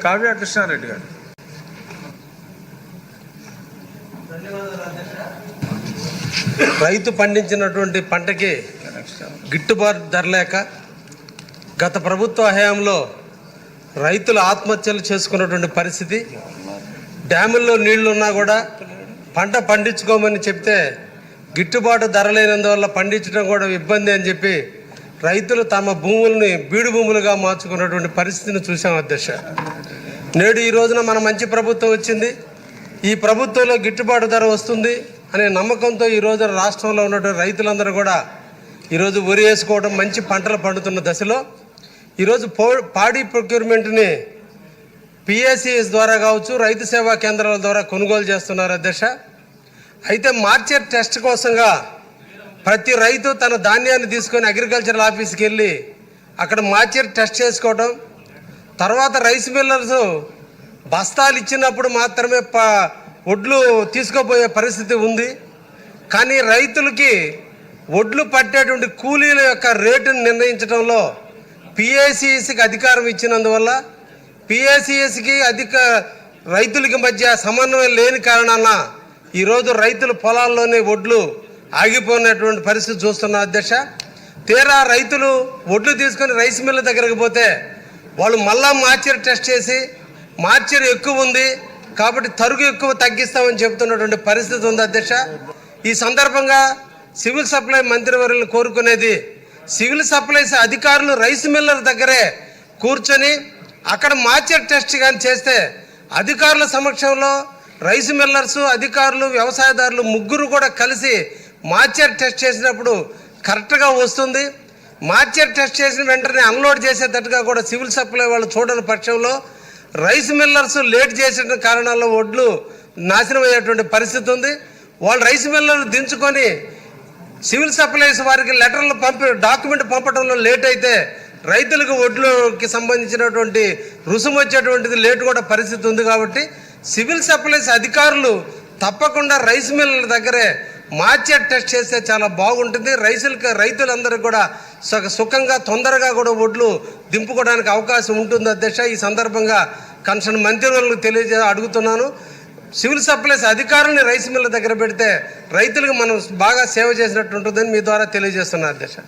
కావ్య కృష్ణారెడ్డి గారు. రైతు పండించినటువంటి పంటకి గిట్టుబాటు ధర లేక గత ప్రభుత్వ హయాంలో రైతులు ఆత్మహత్యలు చేసుకున్నటువంటి పరిస్థితి, డ్యాముల్లో నీళ్లున్నా కూడా పంట పండించుకోమని చెప్తే గిట్టుబాటు ధర లేనందువల్ల పండించడం కూడా ఇబ్బంది అని చెప్పి రైతులు తమ భూముల్ని బీడు భూములుగా మార్చుకున్నటువంటి పరిస్థితిని చూసాం అధ్యక్ష. నేడు ఈ రోజున మన మంచి ప్రభుత్వం వచ్చింది, ఈ ప్రభుత్వంలో గిట్టుబాటు ధర వస్తుంది అనే నమ్మకంతో ఈ రోజు రాష్ట్రంలో ఉన్నటువంటి రైతులందరూ కూడా ఈరోజు వరి వేసుకోవడం, మంచి పంటలు పండుతున్న దశలో ఈరోజు పాడి ప్రొక్యూర్మెంట్ని పిఎస్సిఎస్ ద్వారా కావచ్చు, రైతు సేవా కేంద్రాల ద్వారా కొనుగోలు చేస్తున్నారు అధ్యక్ష. అయితే మార్కెట్ టెస్ట్ కోసంగా ప్రతి రైతు తన ధాన్యాన్ని తీసుకొని అగ్రికల్చరల్ ఆఫీస్కి వెళ్ళి అక్కడ మార్కెట్ టెస్ట్ చేసుకోవడం, తర్వాత రైస్ మిల్లర్స్ బస్తాలు ఇచ్చినప్పుడు మాత్రమే వడ్లు తీసుకుపోయే పరిస్థితి ఉంది. కానీ రైతులకి వడ్లు పట్టేటువంటి కూలీల యొక్క రేటును నిర్ణయించడంలో పిఏసిఎస్కి అధికారం ఇచ్చినందువల్ల పిఏసిఎస్కి రైతులకి మధ్య సమన్వయం లేని కారణాన ఈరోజు రైతుల పొలాల్లోనే వడ్లు ఆగిపోయినటువంటి పరిస్థితి చూస్తున్నా అధ్యక్ష. తీరా రైతులు వడ్లు తీసుకొని రైస్ మిల్ల దగ్గరకు పోతే వాళ్ళు మళ్ళా మార్కెట్ టెస్ట్ చేసి మార్కెట్ ఎక్కువ ఉంది కాబట్టి తరుగు ఎక్కువ తగ్గిస్తామని చెబుతున్నటువంటి పరిస్థితి ఉంది అధ్యక్ష. ఈ సందర్భంగా సివిల్ సప్లై మంత్రివర్యులను కోరుకునేది, సివిల్ సప్లైస్ అధికారులు రైస్ మిల్లర్ దగ్గరే కూర్చొని అక్కడ మార్కెట్ టెస్ట్ కానీ చేస్తే అధికారుల సమక్షంలో రైస్ మిల్లర్స్, అధికారులు, వ్యవసాయదారులు ముగ్గురు కూడా కలిసి మార్కెట్ టెస్ట్ చేసినప్పుడు కరెక్ట్గా వస్తుంది. మార్కెట్ టెస్ట్ చేసిన వెంటనే అన్లోడ్ చేసేటట్టుగా కూడా సివిల్ సప్లై వాళ్ళు చూడని పక్షంలో రైస్ మిల్లర్స్ లేట్ చేసిన కారణాల్లో వడ్లు నాశనం అయ్యేటువంటి పరిస్థితి ఉంది. వాళ్ళు రైస్ మిల్లర్లు దించుకొని సివిల్ సప్లైస్ వారికి లెటర్లు డాక్యుమెంట్ పంపడంలో లేట్ అయితే రైతులకు వడ్లుకి సంబంధించినటువంటి రుసుము వచ్చేటువంటిది లేటు కూడా పరిస్థితి ఉంది. కాబట్టి సివిల్ సప్లైస్ అధికారులు తప్పకుండా రైస్ మిల్లర్ల దగ్గరే మార్కెట్ టెస్ట్ చేస్తే చాలా బాగుంటుంది. రైతులందరికీ కూడా సుఖంగా తొందరగా కూడా వడ్లు దింపుకోవడానికి అవకాశం ఉంటుంది అధ్యక్ష. ఈ సందర్భంగా కన్సర్న్ మంత్రివర్యులకు అడుగుతున్నాను, సివిల్ సప్లైస్ అధికారుల్ని రైస్ మిల్ల దగ్గర పెడితే రైతులకు మనం బాగా సేవ చేసినట్టు ఉంటుందని మీ ద్వారా తెలియజేస్తున్నా అధ్యక్ష.